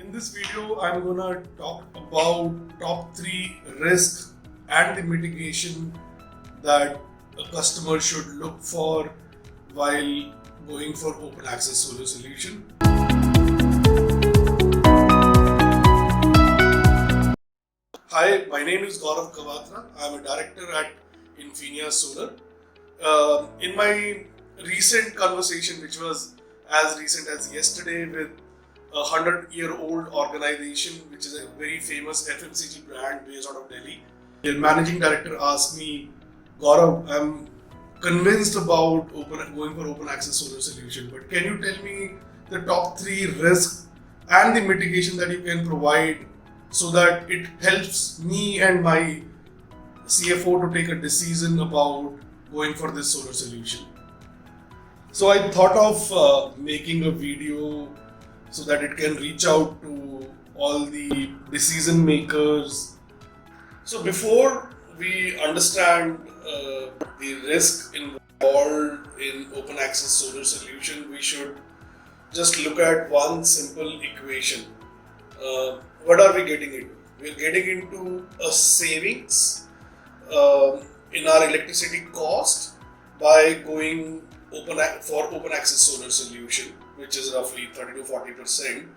In this video, I'm gonna talk about top 3 risks and the mitigation that a customer should look for while going for open access solar solution. Hi, my name is Gaurav Kawatra. I'm a director at Infinia Solar. In my recent conversation, which was as recent as yesterday with a 100-year-old organization, which is a very famous FMCG brand based out of Delhi, their managing director asked me, Gaurav, I'm convinced about going for open access solar solution, but can you tell me the top 3 risks and the mitigation that you can provide so that it helps me and my CFO to take a decision about going for this solar solution? So I thought of making a video so that it can reach out to all the decision makers. So before we understand the risk involved in open access solar solution, we should just look at one simple equation. What are we getting into? We are getting into a savings in our electricity cost by going for open access solar solution, which is roughly 30 to 40%.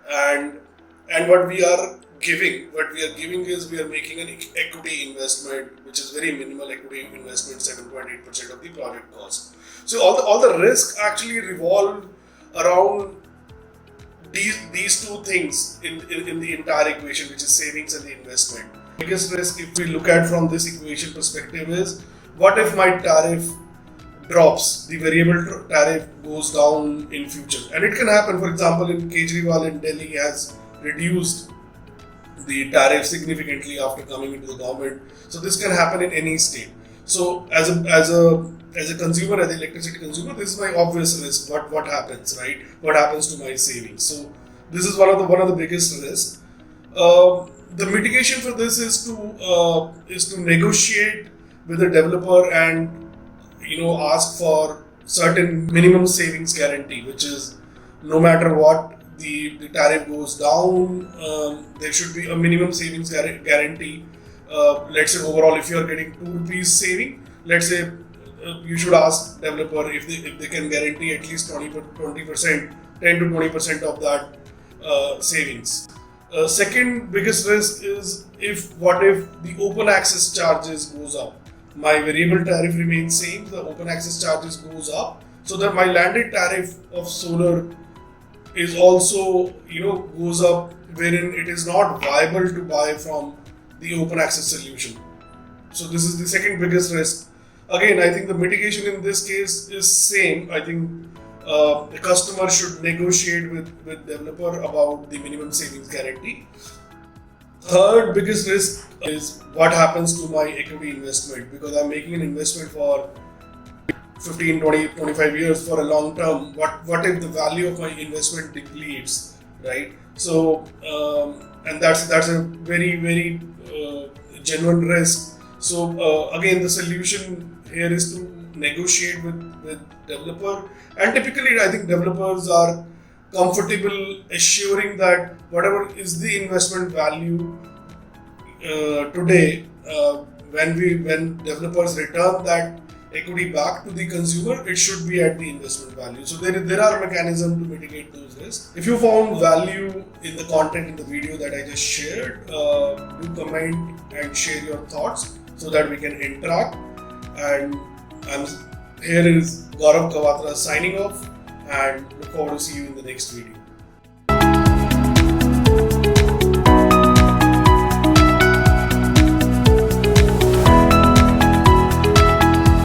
And what we are giving is we are making an equity investment, which is very minimal equity investment, 7.8% of the project cost. So all the risks actually revolve around these two things in the entire equation, which is savings and the investment. The biggest risk, if we look at from this equation perspective, is what if my tariff drops, the variable tariff goes down in future. And it can happen. For example, in Kejriwal in Delhi has reduced the tariff significantly after coming into the government. So this can happen in any state. So as a consumer, as an electricity consumer, this is my obvious risk. What happens, right? What happens to my savings? So this is one of the biggest risks. The mitigation for this is to negotiate with the developer and ask for certain minimum savings guarantee, which is no matter what the tariff goes down, there should be a minimum savings guarantee. Let's say overall, if you are getting 2 rupees saving, let's say you should ask developer if they can guarantee at least 20%, 10 to 20% of that savings. Second biggest risk is what if the open access charges goes up? My variable tariff remains same, the open access charges goes up, so that my landed tariff of solar is also goes up, wherein it is not viable to buy from the open access solution. So this is the second biggest risk. Again, I think the mitigation in this case is same. I think the customer should negotiate with developer about the minimum savings guarantee. Third biggest risk is what happens to my equity investment, because I'm making an investment for 15, 20, 25 years for a long term. What if the value of my investment depletes, right? So, and that's a very, very genuine risk. So again, the solution here is to negotiate with developer, and typically I think developers are comfortable assuring that whatever is the investment value today, when developers return that equity back to the consumer, it should be at the investment value. So there are mechanisms to mitigate those risks. If you found value in the content in the video that I just shared, do comment and share your thoughts so that we can interact. And here is Gaurav Kawatra signing off, and look forward to see you in the next video.